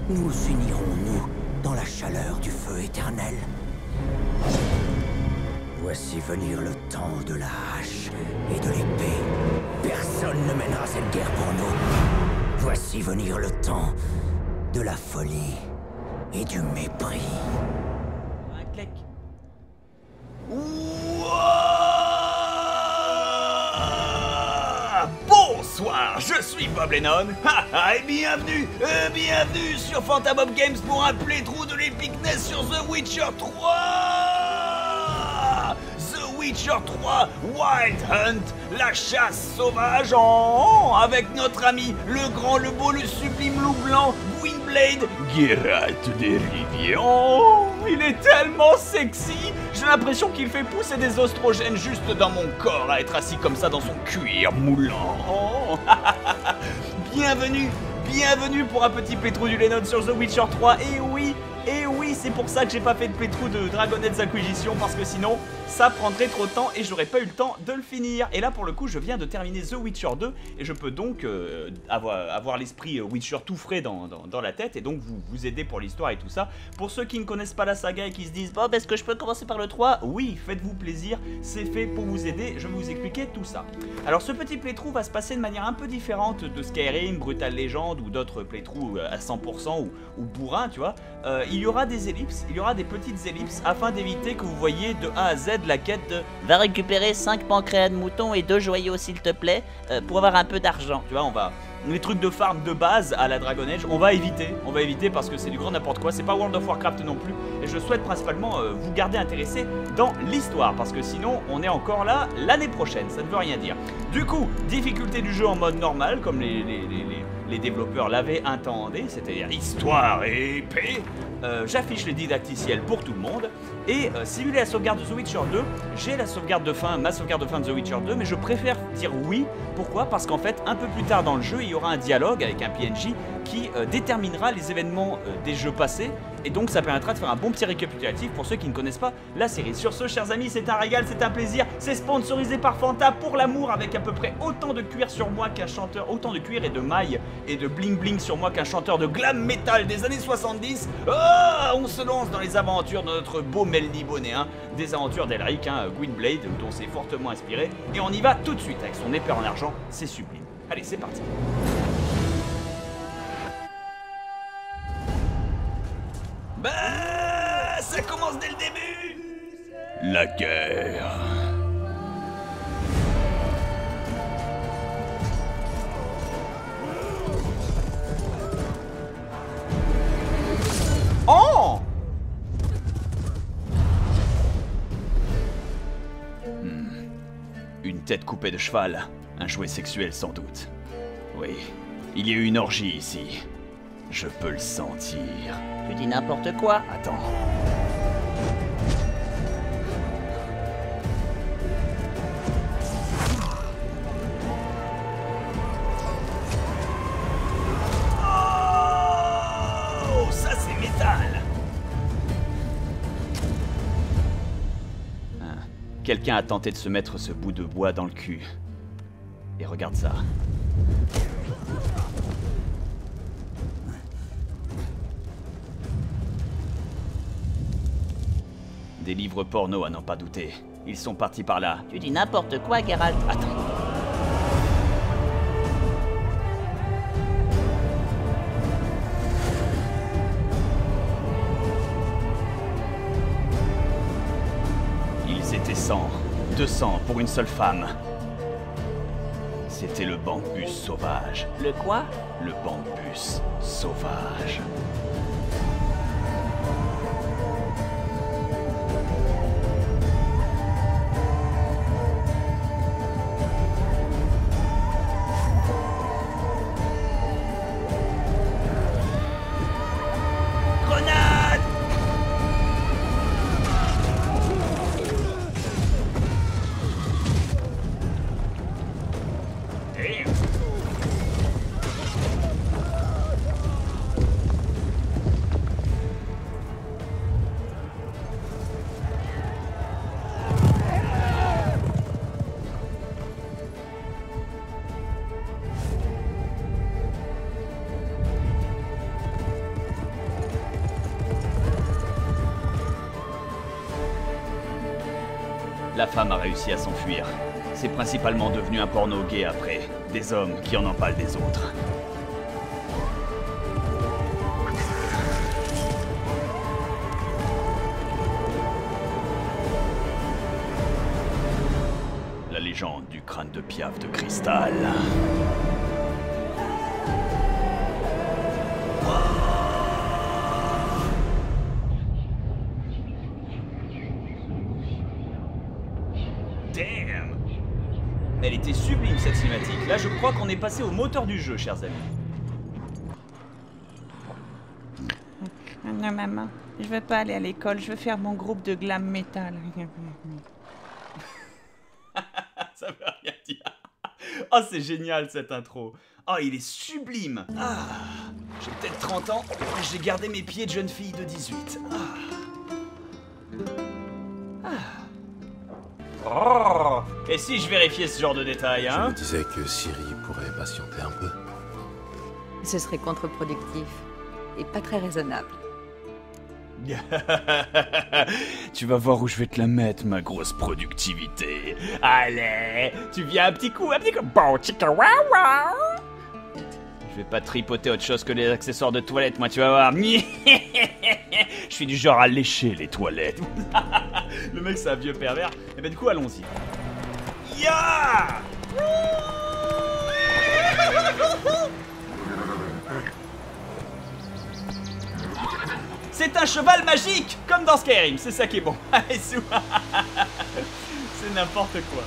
nous unirons, nous, dans la chaleur du feu éternel. Voici venir le temps de la hache et de l'épée. Personne ne mènera cette guerre pour nous. Voici venir le temps de la folie et du mépris. Un clic. Bonsoir, je suis Bob Lennon, et bienvenue sur Fantamob Games pour un playthrough de l'épicness sur The Witcher 3. The Witcher 3 Wild Hunt, la chasse sauvage avec notre ami, le grand, le beau, le sublime loup blanc, Gwynblade, Geralt de Rivia. Oh, il est tellement sexy. J'ai l'impression qu'il fait pousser des oestrogènes juste dans mon corps à être assis comme ça dans son cuir moulant. Oh. Bienvenue pour un petit playthrough du Lennon sur The Witcher 3. Et oui, c'est pour ça que j'ai pas fait de playthrough de Dragon Age Inquisition, parce que sinon ça prendrait trop de temps et j'aurais pas eu le temps de le finir. Et là pour le coup je viens de terminer The Witcher 2 et je peux donc avoir l'esprit Witcher tout frais dans la tête et donc vous aider pour l'histoire et tout ça. Pour ceux qui ne connaissent pas la saga et qui se disent Bob, est-ce que je peux commencer par le 3? Oui, faites-vous plaisir, c'est fait pour vous aider, je vais vous expliquer tout ça. Alors ce petit playthrough va se passer de manière un peu différente de Skyrim, Brutal Legend ou d'autres playthroughs à 100% ou bourrin, tu vois. Il y aura des ellipses, il y aura des petites ellipses afin d'éviter que vous voyez de A à Z la quête de Va récupérer 5 pancréas de mouton et 2 joyaux s'il te plaît, pour avoir un peu d'argent. Tu vois, les trucs de farm de base à la Dragon Age, on va éviter parce que c'est du grand n'importe quoi, c'est pas World of Warcraft non plus, et je souhaite principalement vous garder intéressé dans l'histoire, parce que sinon on est encore là l'année prochaine, ça ne veut rien dire. Du coup, difficulté du jeu en mode normal, comme les développeurs l'avaient intendé, c'est-à-dire histoire et épée. J'affiche les didacticiels pour tout le monde, et simuler la sauvegarde de The Witcher 2, j'ai la sauvegarde de fin, ma sauvegarde de fin de The Witcher 2, mais je préfère dire oui. Pourquoi? Parce qu'en fait, un peu plus tard dans le jeu, il y aura un dialogue avec un PNJ qui déterminera les événements des jeux passés, et donc ça permettra de faire un bon petit récapitulatif pour ceux qui ne connaissent pas la série. Sur ce, chers amis, c'est un régal, c'est un plaisir, c'est sponsorisé par Fanta pour l'amour, avec à peu près autant de cuir sur moi qu'un chanteur, autant de cuir et de mailles et de bling bling sur moi qu'un chanteur de glam metal des années 70. On se lance dans les aventures de notre beau Melny Bonnet, des aventures d'Elric, Gwynblade, dont c'est fortement inspiré, et on y va tout de suite avec son épée en argent, c'est sublime. Allez, c'est parti. Bah, ça commence dès le début. La guerre. Oh! Une tête coupée de cheval, un jouet sexuel sans doute. Oui, il y a eu une orgie ici. Je peux le sentir. Tu dis n'importe quoi. Attends. Oh, ça c'est métal. Quelqu'un a tenté de se mettre ce bout de bois dans le cul. Et regarde ça. Des livres porno à n'en pas douter. Ils sont partis par là. Tu dis n'importe quoi, Geralt. Attends. Ils étaient 100, 200 pour une seule femme. C'était le Bambus sauvage. Le quoi? Le Bambus sauvage. La femme a réussi à s'enfuir. C'est principalement devenu un porno gay après. Des hommes qui en empalent des autres. La légende du crâne de Piaf de cristal. Damn! Elle était sublime cette cinématique. Là, je crois qu'on est passé au moteur du jeu, chers amis. Non, maman, je veux pas aller à l'école, je veux faire mon groupe de glam metal. Ça veut rien dire. Oh, c'est génial cette intro. Oh, il est sublime. Ah, j'ai peut-être 30 ans, mais j'ai gardé mes pieds de jeune fille de 18. Oh. Et si je vérifiais ce genre de détails, Je hein? me disais que Siri pourrait patienter un peu. Ce serait contre-productif et pas très raisonnable. Tu vas voir où je vais te la mettre, ma grosse productivité. Allez, tu viens un petit coup, bon, chica, wow, wow. Je vais pas tripoter autre chose que les accessoires de toilette, moi, tu vas voir. Je suis du genre à lécher les toilettes. Le mec, c'est un vieux pervers. Et ben du coup, allons-y. Ya! C'est un cheval magique, comme dans Skyrim, c'est ça qui est bon. C'est n'importe quoi.